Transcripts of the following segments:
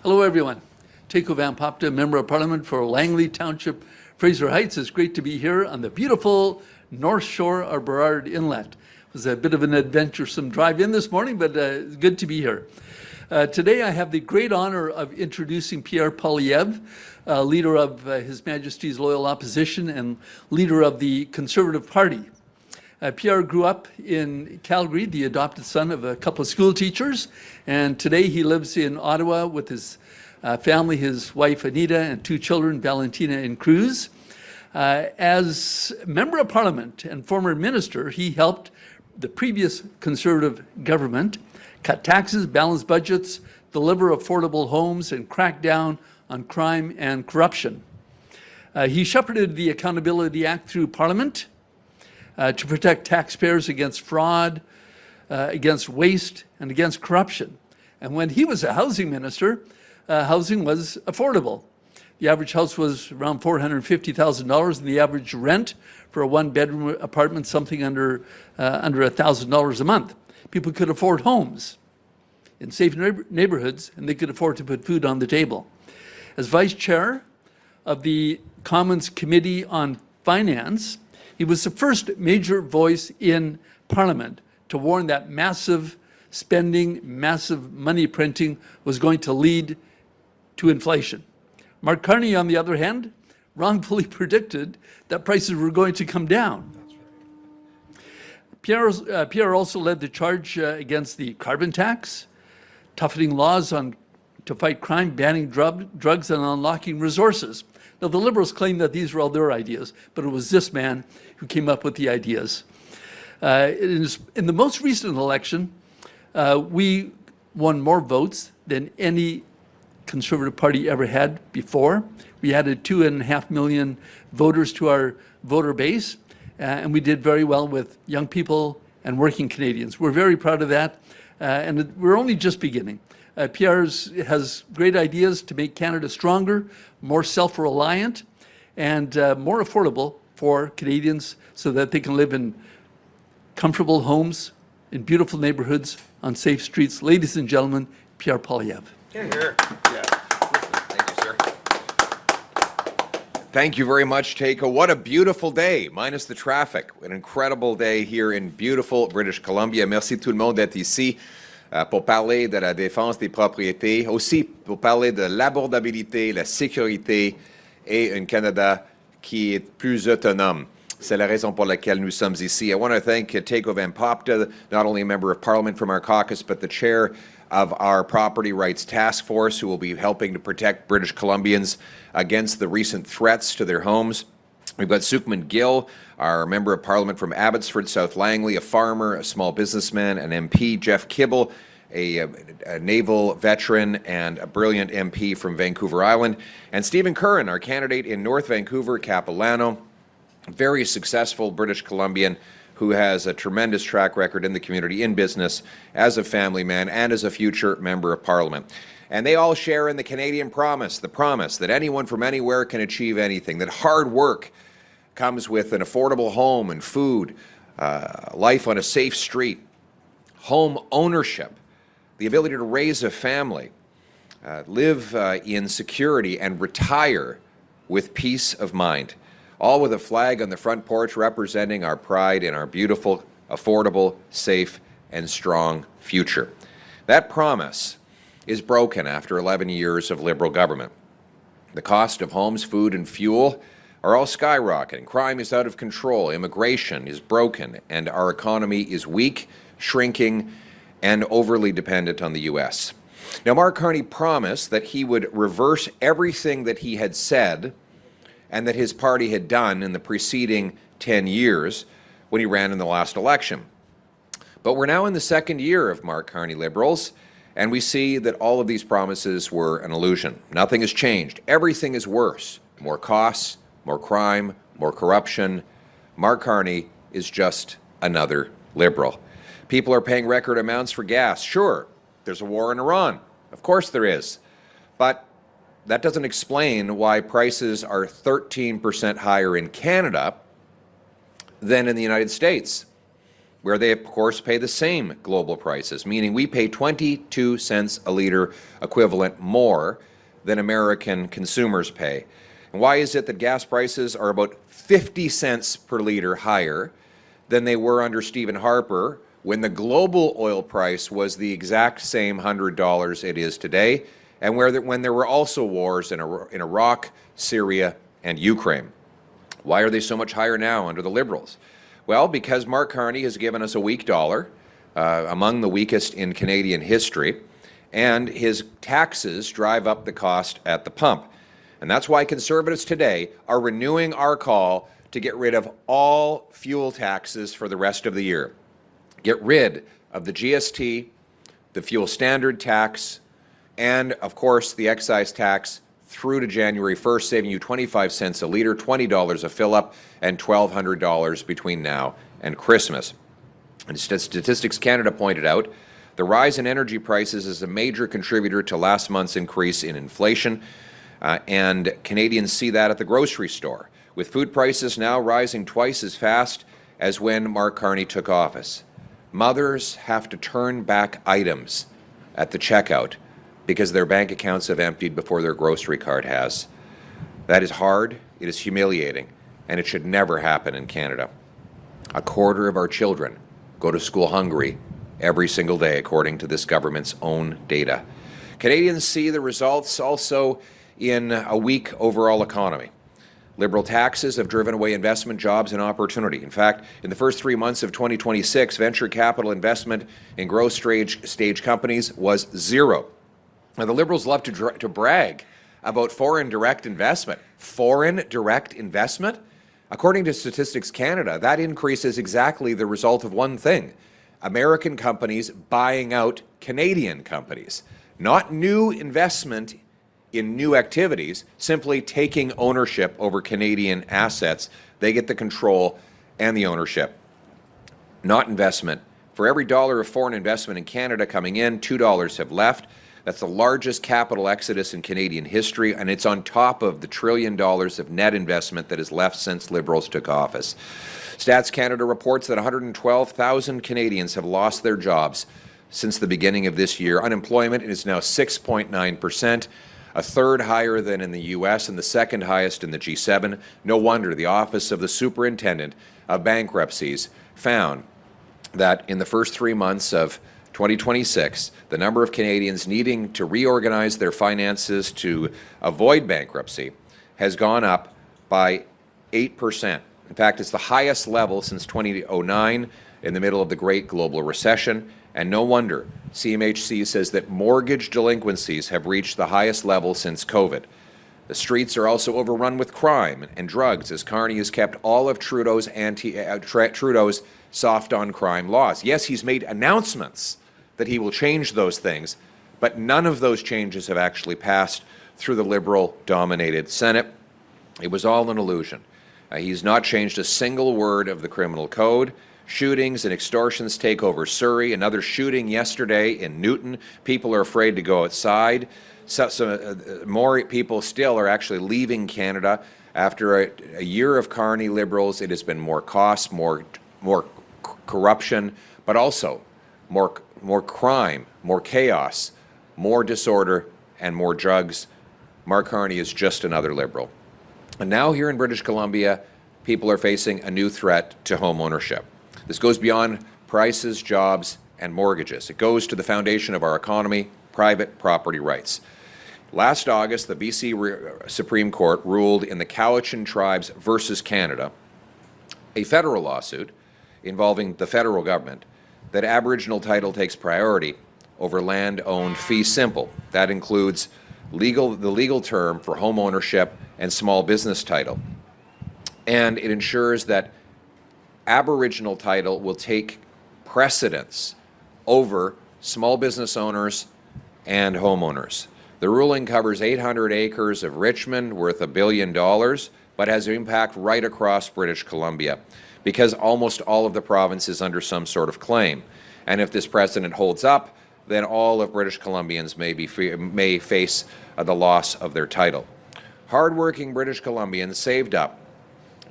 Hello, everyone. Cowichan Nation, Member of Parliament for Langley Township, Fraser Heights. It's great to be here on the beautiful north shore of Burrard Inlet. It was a bit of an adventuresome drive in this morning, but it's good to be here. Today I have the great honor of introducing Pierre Poilievre, leader of His Majesty's Loyal Opposition and leader of the Conservative Party. Pierre grew up in Calgary, the adopted son of a couple of school teachers, and today he lives in Ottawa with his family, his wife Anita, and two children, Valentina and Cruz. As Member of Parliament and former minister, he helped the previous Conservative government cut taxes, balance budgets, deliver affordable homes, and crack down on crime and corruption. He shepherded the Accountability Act through Parliament to protect taxpayers against fraud, against waste, and against corruption. And when he was a housing minister, housing was affordable. The average house was around $450,000, and the average rent for a one-bedroom apartment something under $1,000 a month. People could afford homes in safe neighborhoods, and they could afford to put food on the table. As vice chair of the Commons Committee on Finance, he was the first major voice in Parliament to warn that massive spending, massive money printing was going to lead to inflation. Mark Carney, on the other hand, wrongfully predicted that prices were going to come down. Pierre also led the charge against the carbon tax, toughening laws to fight crime, banning drugs, and unlocking resources. Now, the Liberals claim that these were all their ideas, but it was this man who came up with the ideas. In the most recent election, we won more votes than any Conservative Party ever had before. We added 2.5 million voters to our voter base, and we did very well with young people and working Canadians. We're very proud of that, and we're only just beginning. Pierre has great ideas to make Canada stronger, more self-reliant, and more affordable for Canadians so that they can live in comfortable homes, in beautiful neighborhoods, on safe streets. Ladies and gentlemen, Pierre Poilievre. Here. Yeah. Thank you, sir. Thank you very much, Teiko. What a beautiful day, minus the traffic. An incredible day here in beautiful British Columbia. Merci tout le monde d'être ici pour parler de la défense des propriétés, aussi pour parler de l'abordabilité, la sécurité et un Canada qui est plus autonome. C'est la raison pour laquelle nous sommes ici. I want to thank Cowichan Popta, not only a member of Parliament from our caucus, but the chair of our Property Rights Task Force, who will be helping to protect British Columbians against the recent threats to their homes. We've got Sukhman Gill, our Member of Parliament from Abbotsford, South Langley, a farmer, a small businessman, an MP, Jeff Kibble, a naval veteran and a brilliant MP from Vancouver Island, and Stephen Curran, our candidate in North Vancouver, Capilano, very successful British Columbian who has a tremendous track record in the community, in business, as a family man, and as a future Member of Parliament. And they all share in the Canadian promise, the promise that anyone from anywhere can achieve anything, that hard work comes with an affordable home and food, life on a safe street, home ownership, the ability to raise a family, live in security, and retire with peace of mind. All with a flag on the front porch representing our pride in our beautiful, affordable, safe, and strong future. That promise is broken after 11 years of Liberal government. The cost of homes, food, and fuel are all skyrocketing. Crime is out of control. Immigration is broken, and our economy is weak, shrinking, and overly dependent on the U.S. Now, Mark Carney promised that he would reverse everything that he had said and that his party had done in the preceding 10 years when he ran in the last election. But we're now in the second year of Mark Carney Liberals, and we see that all of these promises were an illusion. Nothing has changed. Everything is worse. More costs, more crime, more corruption. Mark Carney is just another Liberal. People are paying record amounts for gas. Sure, there's a war in Iran. Of course there is. But that doesn't explain why prices are 13% higher in Canada than in the United States. where they, of course, pay the same global prices, meaning we pay 22 cents a litre equivalent more than American consumers pay. And why is it that gas prices are about 50 cents per litre higher than they were under Stephen Harper when the global oil price was the exact same $100 it is today, and when there were also wars in Iraq, Syria, and Ukraine? Why are they so much higher now under the Liberals? Well, because Mark Carney has given us a weak dollar, among the weakest in Canadian history, and his taxes drive up the cost at the pump. And that's why Conservatives today are renewing our call to get rid of all fuel taxes for the rest of the year. Get rid of the GST, the fuel standard tax, and, of course, the excise tax through to January 1st, saving you 25 cents a litre, $20 a fill-up, and $1,200 between now and Christmas. And Statistics Canada pointed out the rise in energy prices is a major contributor to last month's increase in inflation, and Canadians see that at the grocery store, with food prices now rising twice as fast as when Mark Carney took office. Mothers have to turn back items at the checkout because their bank accounts have emptied before their grocery card has. That is hard, it is humiliating, and it should never happen in Canada. A quarter of our children go to school hungry every single day, according to this government's own data. Canadians see the results also in a weak overall economy. Liberal taxes have driven away investment, jobs, and opportunity. In fact, in the first 3 months of 2026, venture capital investment in growth stage companies was zero. Now, the Liberals love to brag about foreign direct investment. Foreign direct investment? According to Statistics Canada, that increase is exactly the result of one thing: American companies buying out Canadian companies. Not new investment in new activities, simply taking ownership over Canadian assets. They get the control and the ownership, not investment. For every dollar of foreign investment in Canada coming in, $2 have left. That's the largest capital exodus in Canadian history, and it's on top of the $1 trillion of net investment that has left since Liberals took office. Stats Canada reports that 112,000 Canadians have lost their jobs since the beginning of this year. Unemployment is now 6.9%, a third higher than in the U.S. and the second highest in the G7. No wonder the Office of the Superintendent of Bankruptcies found that in the first 3 months of 2026, the number of Canadians needing to reorganize their finances to avoid bankruptcy has gone up by 8%. In fact, it's the highest level since 2009, in the middle of the Great Global Recession, and no wonder. CMHC says that mortgage delinquencies have reached the highest level since COVID. The streets are also overrun with crime and drugs, as Carney has kept all of Trudeau's soft on crime laws. Yes, he's made announcements that he will change those things, but none of those changes have actually passed through the Liberal-dominated Senate. It was all an illusion. He's not changed a single word of the criminal code. Shootings and extortions take over Surrey. Another shooting yesterday in Newton. People are afraid to go outside. More people still are actually leaving Canada. After a year of Carney Liberals, it has been more costs, more corruption, but also more crime, more chaos, more disorder, and more drugs. Mark Carney is just another Liberal. And now here in British Columbia, people are facing a new threat to home ownership. This goes beyond prices, jobs, and mortgages. It goes to the foundation of our economy, private property rights. Last August, the BC Supreme Court ruled in the Cowichan Tribes versus Canada, a federal lawsuit involving the federal government, that Aboriginal title takes priority over land owned fee simple. That includes the legal term for home ownership and small business title. And it ensures that Aboriginal title will take precedence over small business owners and homeowners. The ruling covers 800 acres of Richmond worth $1 billion, but has impact right across British Columbia because almost all of the province is under some sort of claim. And if this precedent holds up, then all of British Columbians may face the loss of their title. Hardworking British Columbians saved up,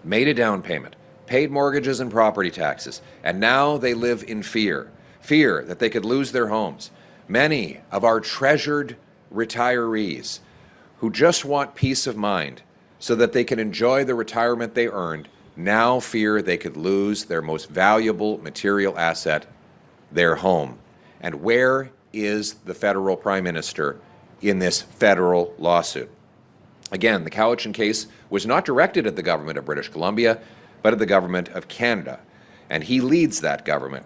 made a down payment, paid mortgages and property taxes, and now they live in fear that they could lose their homes. Many of our treasured retirees who just want peace of mind so that they can enjoy the retirement they earned now fear they could lose their most valuable material asset, their home. And where is the federal Prime Minister in this federal lawsuit? Again, the Cowichan case was not directed at the government of British Columbia, but at the government of Canada, and he leads that government.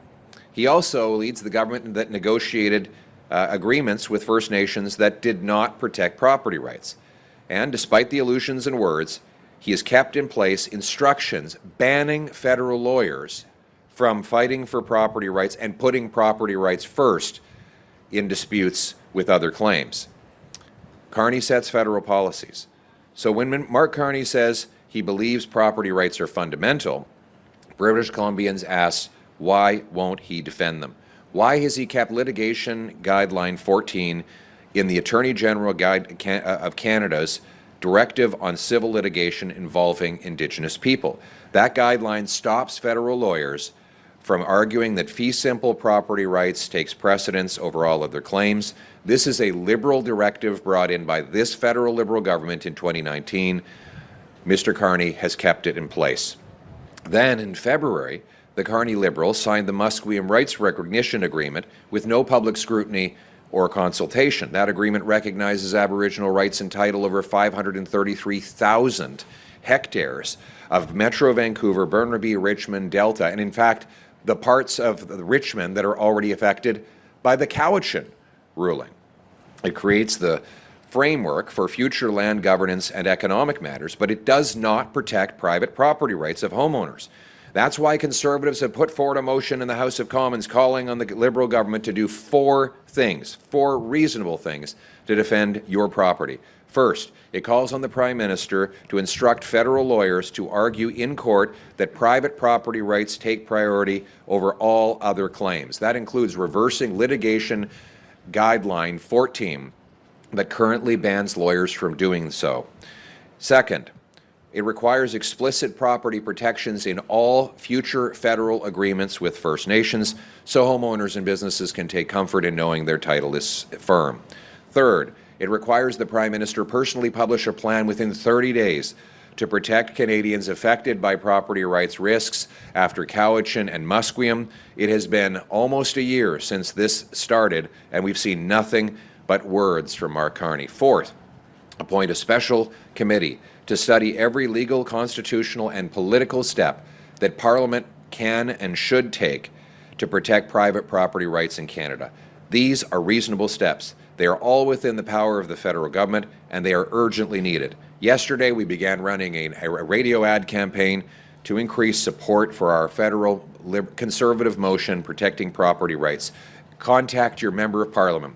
He also leads the government that negotiated agreements with First Nations that did not protect property rights. And despite the illusions and words, he has kept in place instructions banning federal lawyers from fighting for property rights and putting property rights first in disputes with other claims. Carney sets federal policies. So when Mark Carney says he believes property rights are fundamental, British Columbians ask, why won't he defend them? Why has he kept litigation guideline 14 in the Attorney General of Canada's Directive on Civil Litigation Involving Indigenous People? That guideline stops federal lawyers from arguing that fee simple property rights takes precedence over all other claims. This is a Liberal directive brought in by this federal Liberal government in 2019. Mr. Carney has kept it in place. Then in February, the Carney Liberals signed the Musqueam Rights Recognition Agreement with no public scrutiny or consultation. That agreement recognizes Aboriginal rights and title over 533,000 hectares of Metro Vancouver, Burnaby, Richmond, Delta, and in fact, the parts of Richmond that are already affected by the Cowichan ruling. It creates the framework for future land governance and economic matters, but it does not protect private property rights of homeowners. That's why Conservatives have put forward a motion in the House of Commons calling on the Liberal government to do four reasonable things to defend your property. First, it calls on the Prime Minister to instruct federal lawyers to argue in court that private property rights take priority over all other claims. That includes reversing litigation guideline 14 that currently bans lawyers from doing so. Second, it requires explicit property protections in all future federal agreements with First Nations so homeowners and businesses can take comfort in knowing their title is firm. Third, it requires the Prime Minister personally publish a plan within 30 days to protect Canadians affected by property rights risks after Cowichan and Musqueam. It has been almost a year since this started, and we've seen nothing but words from Mark Carney. Fourth, appoint a special committee to study every legal, constitutional, and political step that Parliament can and should take to protect private property rights in Canada. These are reasonable steps. They are all within the power of the federal government, and they are urgently needed. Yesterday, we began running a radio ad campaign to increase support for our federal conservative motion protecting property rights. Contact your member of Parliament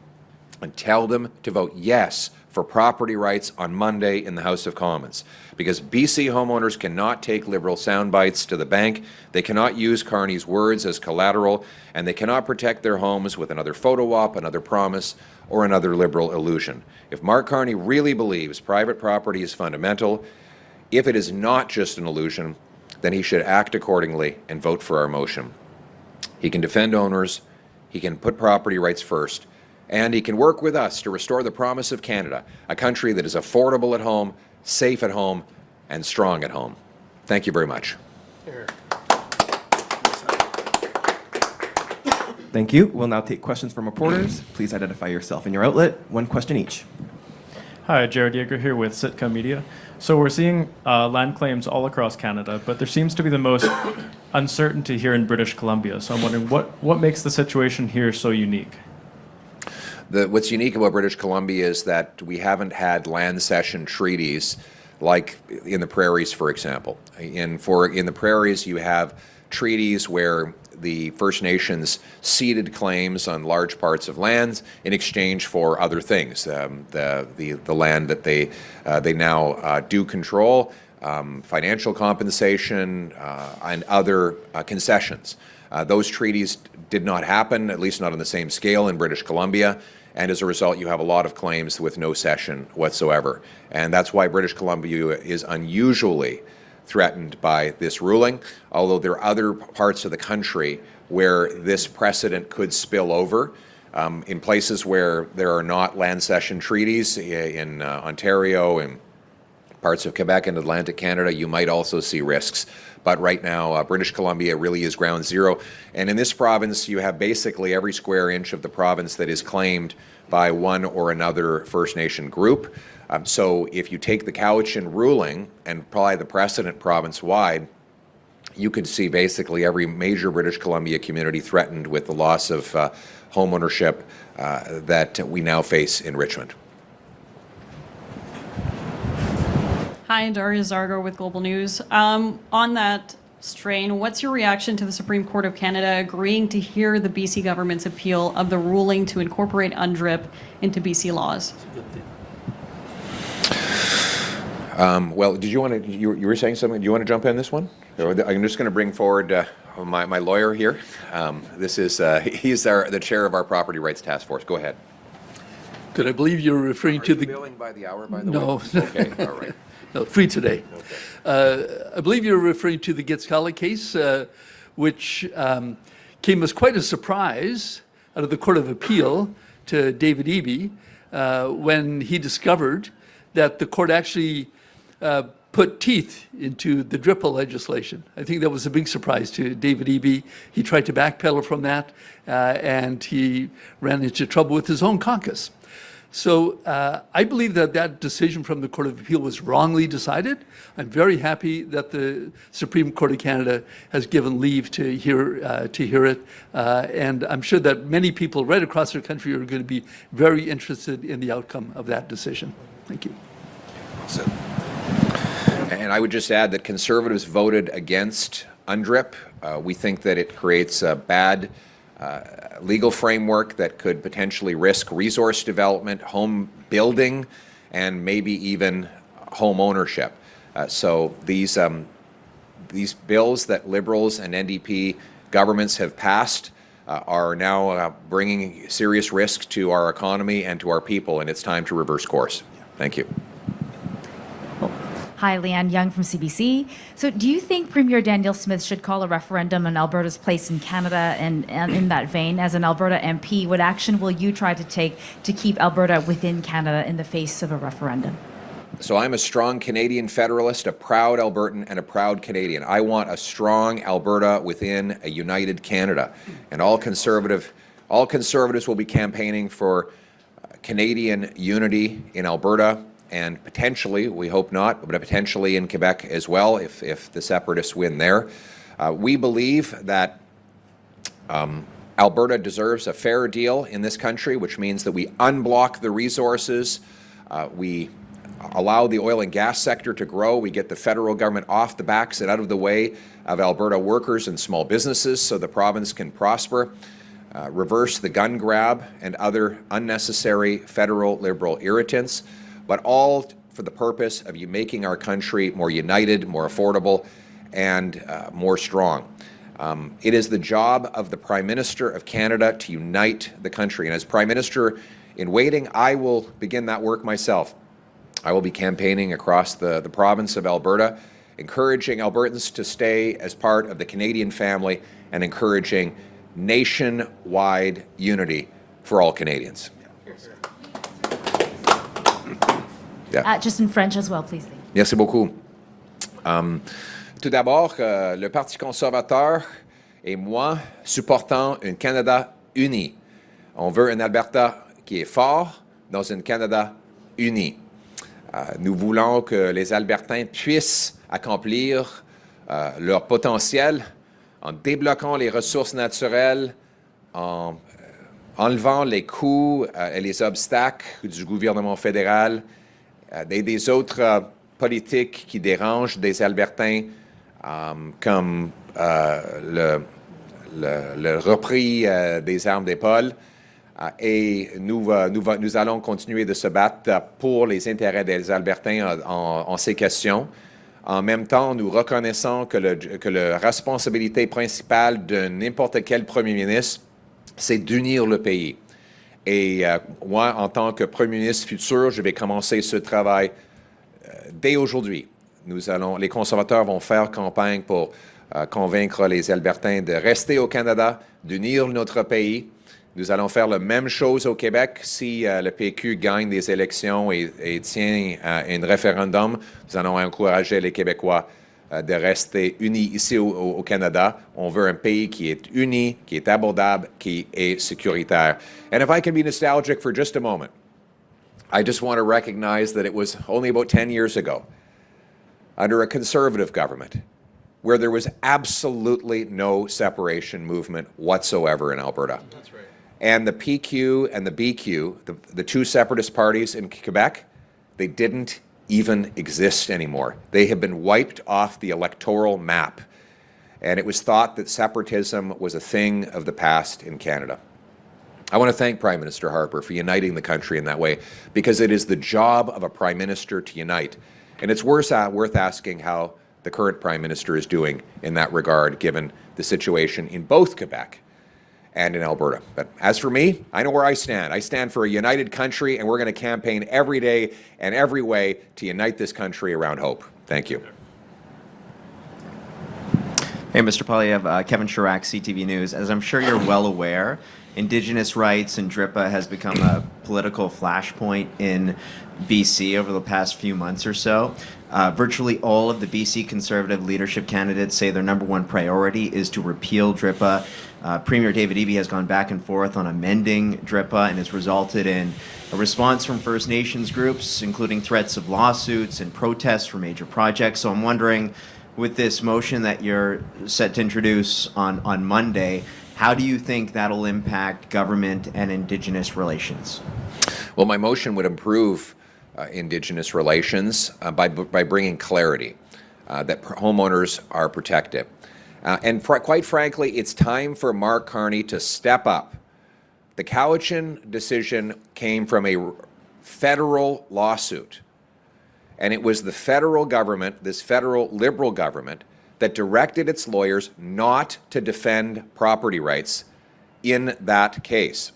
and tell them to vote yes for property rights on Monday in the House of Commons, because BC homeowners cannot take Liberal sound bites to the bank, they cannot use Carney's words as collateral, and they cannot protect their homes with another photo op, another promise, or another Liberal illusion. If Mark Carney really believes private property is fundamental, if it is not just an illusion, then he should act accordingly and vote for our motion. He can defend owners, he can put property rights first, and he can work with us to restore the promise of Canada, a country that is affordable at home, safe at home, and strong at home. Thank you very much. Thank you. We'll now take questions from reporters. Please identify yourself and your outlet. One question each. Hi, Jared Yeager here with Sitka Media. So we're seeing land claims all across Canada, but there seems to be the most uncertainty here in British Columbia. So I'm wondering what makes the situation here so unique? What's unique about British Columbia is that we haven't had land cession treaties like in the prairies, for example. In the prairies, you have treaties where the First Nations ceded claims on large parts of lands in exchange for other things, the land that they now do control, financial compensation, and other concessions. Those treaties did not happen, at least not on the same scale in British Columbia. And as a result, you have a lot of claims with no cession whatsoever. And that's why British Columbia is unusually threatened by this ruling, although there are other parts of the country where this precedent could spill over. In places where there are not land cession treaties, in Ontario and parts of Quebec and Atlantic Canada, you might also see risks. But right now, British Columbia really is ground zero. And in this province, you have basically every square inch of the province that is claimed by one or another First Nation group. So if you take the Cowichan ruling and apply the precedent province-wide, you could see basically every major British Columbia community threatened with the loss of home ownership that we now face in Richmond. Hi, Daria Zargo with Global News. On that strain, what's your reaction to the Supreme Court of Canada agreeing to hear the BC government's appeal of the ruling to incorporate UNDRIP into BC laws? Well, did you want to? You were saying something. Do you want to jump in this one? I'm just going to bring forward my lawyer here. This is he's the chair of our Property Rights Task Force. Go ahead. Good. I believe you're referring to the billing by the hour, by the No. way? Okay. All right. No, free today. Okay. I believe you're referring to the Gitskala case, which came as quite a surprise out of the Court of Appeal to David Eby when he discovered that the court actually put teeth into the DRIPA legislation. I think that was a big surprise to David Eby. He tried to backpedal from that, and he ran into trouble with his own caucus. So I believe that that decision from the Court of Appeal was wrongly decided. I'm very happy that the Supreme Court of Canada has given leave to hear it, and I'm sure that many people right across our country are going to be very interested in the outcome of that decision. Thank you. And I would just add that Conservatives voted against UNDRIP. We think that it creates a bad legal framework that could potentially risk resource development, home building, and maybe even home ownership. So these bills that Liberals and NDP governments have passed are now bringing serious risk to our economy and to our people, and it's time to reverse course. Thank you. Hi, Leanne Young from CBC. So do you think Premier Daniel Smith should call a referendum on Alberta's place in Canada? And in that vein, as an Alberta MP, what action will you try to take to keep Alberta within Canada in the face of a referendum? So I'm a strong Canadian federalist, a proud Albertan, and a proud Canadian. I want a strong Alberta within a united Canada. And all conservatives will be campaigning for Canadian unity in Alberta, and potentially, we hope not, but potentially in Quebec as well, if the separatists win there. We believe that Alberta deserves a fair deal in this country, which means that we unblock the resources, we allow the oil and gas sector to grow, we get the federal government off the backs and out of the way of Alberta workers and small businesses so the province can prosper, reverse the gun grab and other unnecessary federal Liberal irritants, but all for the purpose of making our country more united, more affordable, and more strong. It is the job of the Prime Minister of Canada to unite the country. And as Prime Minister in waiting, I will begin that work myself. I will be campaigning across the province of Alberta, encouraging Albertans to stay as part of the Canadian family and encouraging nationwide unity for all Canadians. Yeah. Just in French as well, please. Merci beaucoup. Tout d'abord, le Parti conservateur et moi supportons un Canada uni. On veut un Alberta qui est fort dans un Canada uni. Nous voulons que les Albertains puissent accomplir leur potentiel en débloquant les ressources naturelles, en enlevant les coûts et les obstacles du gouvernement fédéral, des autres politiques qui dérangent des Albertains, comme le repris des armes d'épaule. Et nous allons continuer de se battre pour les intérêts des Albertains en ces questions. En même temps, nous reconnaissons que la responsabilité principale de n'importe quel premier ministre, c'est d'unir le pays. Et moi, en tant que Premier ministre futur, je vais commencer ce travail dès aujourd'hui. les conservateurs vont faire campagne pour convaincre les Albertains de rester au Canada, d'unir notre pays. Nous allons faire la même chose au Québec si le PQ gagne des élections et tient un référendum. Nous allons encourager les Québécois de rester unis ici au Canada. On veut un pays qui est uni, qui est abordable, qui est sécuritaire. And if I can be nostalgic for just a moment, I just want to recognize that it was only about 10 years ago, under a Conservative government, where there was absolutely no separation movement whatsoever in Alberta. That's right. And the PQ and the BQ, the two separatist parties in Quebec, they didn't even exist anymore. They have been wiped off the electoral map. And it was thought that separatism was a thing of the past in Canada. I want to thank Prime Minister Harper for uniting the country in that way, because it is the job of a Prime Minister to unite. And it's worth asking how the current Prime Minister is doing in that regard, given the situation in both Quebec and in Alberta. But as for me, I know where I stand. I stand for a united country, and we're going to campaign every day and every way to unite this country around hope. Thank you. Hey, Mr. Poilievre, Kevin Chirac, CTV News. As I'm sure you're well aware, Indigenous rights and DRIPA has become a political flashpoint in BC over the past few months or so. Virtually all of the BC Conservative leadership candidates say their number one priority is to repeal DRIPA. Premier David Eby has gone back and forth on amending DRIPA, and it's resulted in a response from First Nations groups, including threats of lawsuits and protests for major projects. So I'm wondering, with this motion that you're set to introduce on Monday, how do you think that'll impact government and Indigenous relations? Well, my motion would improve Indigenous relations by bringing clarity that homeowners are protected. And quite frankly, it's time for Mark Carney to step up. The Cowichan decision came from a federal lawsuit. And it was the federal government, this federal Liberal government, that directed its lawyers not to defend property rights in that case.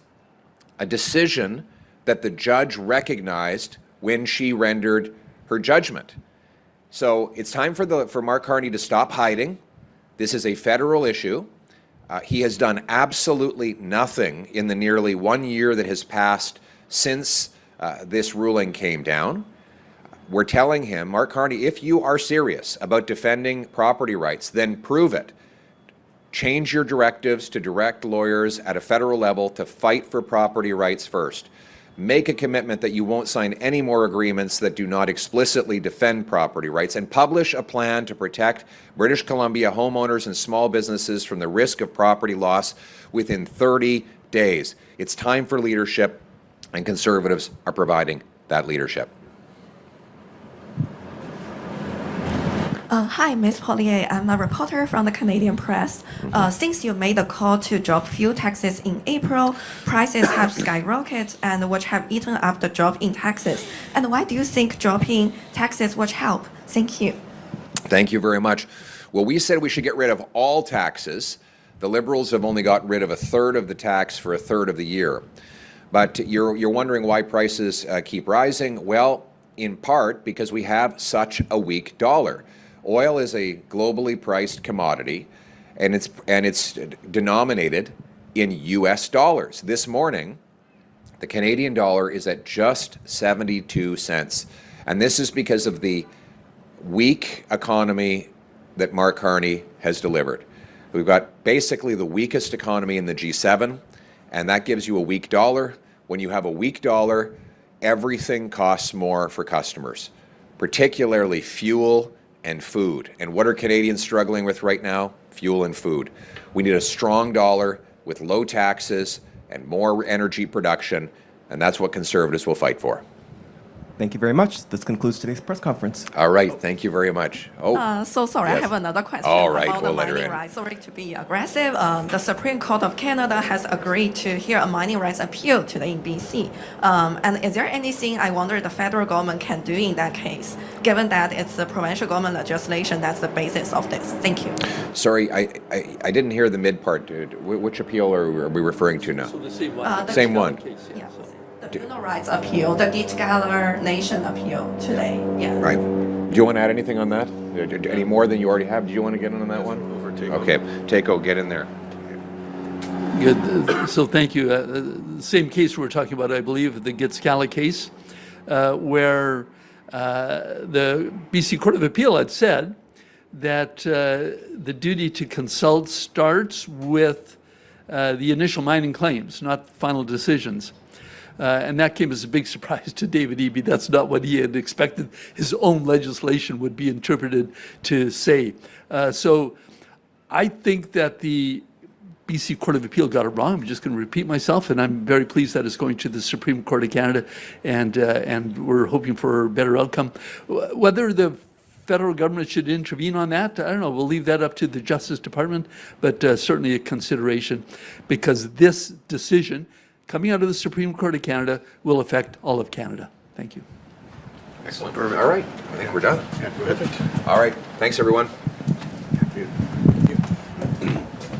A decision that the judge recognized when she rendered her judgment. So it's time for Mark Carney to stop hiding. This is a federal issue. He has done absolutely nothing in the nearly 1 year that has passed since this ruling came down. We're telling him, Mark Carney, if you are serious about defending property rights, then prove it. Change your directives to direct lawyers at a federal level to fight for property rights first. Make a commitment that you won't sign any more agreements that do not explicitly defend property rights, and publish a plan to protect British Columbia homeowners and small businesses from the risk of property loss within 30 days. It's time for leadership, and Conservatives are providing that leadership. Hi, Ms. Poilievre. I'm a reporter from the Canadian Press. Since you made the call to drop fuel taxes in April, prices have skyrocketed and which have eaten up the drop in taxes. And why do you think dropping taxes would help? Thank you. Thank you very much. Well, we said we should get rid of all taxes. The Liberals have only got rid of a third of the tax for a third of the year. But you're wondering why prices keep rising. Well, in part because we have such a weak dollar. Oil is a globally priced commodity, and it's denominated in U.S. dollars. This morning, the Canadian dollar is at just 72 cents, and this is because of the weak economy that Mark Carney has delivered. We've got basically the weakest economy in the G7, and that gives you a weak dollar. When you have a weak dollar, everything costs more for customers, particularly fuel and food. And what are Canadians struggling with right now? Fuel and food. We need a strong dollar with low taxes and more energy production, and that's what Conservatives will fight for. Thank you very much. This concludes today's press conference. All right, thank you very much. So sorry, yes. I have another question All right, about we'll the let her mining in. rights. Sorry to be aggressive. The Supreme Court of Canada has agreed to hear a mining rights appeal today in BC. And is there anything I wonder the federal government can do in that case, given that it's the provincial government legislation that's the basis of this? Thank you. Sorry, I didn't hear the mid part. Which appeal are we referring to now? So the same one. Same one. Case, Yeah. so. The Aboriginal rights appeal, the Cowichan Nation appeal today. Yeah. Right. Do you want to add anything on that? Any more than you already have? Do you want to get in on that one? Okay, Teiko, get in there. Good. So thank you. The same case we're talking about, I believe, the Gitskala case, where the BC Court of Appeal had said that the duty to consult starts with the initial mining claims, not final decisions. And that came as a big surprise to David Eby. That's not what he had expected his own legislation would be interpreted to say. So I think that the BC Court of Appeal got it wrong. I'm just going to repeat myself, and I'm very pleased that it's going to the Supreme Court of Canada, and we're hoping for a better outcome. Whether the federal government should intervene on that, I don't know. We'll leave that up to the Justice Department, but certainly a consideration, because this decision coming out of the Supreme Court of Canada will affect all of Canada. Thank you. Excellent. All right. I think we're done. Yeah, perfect. All right. Thanks, everyone.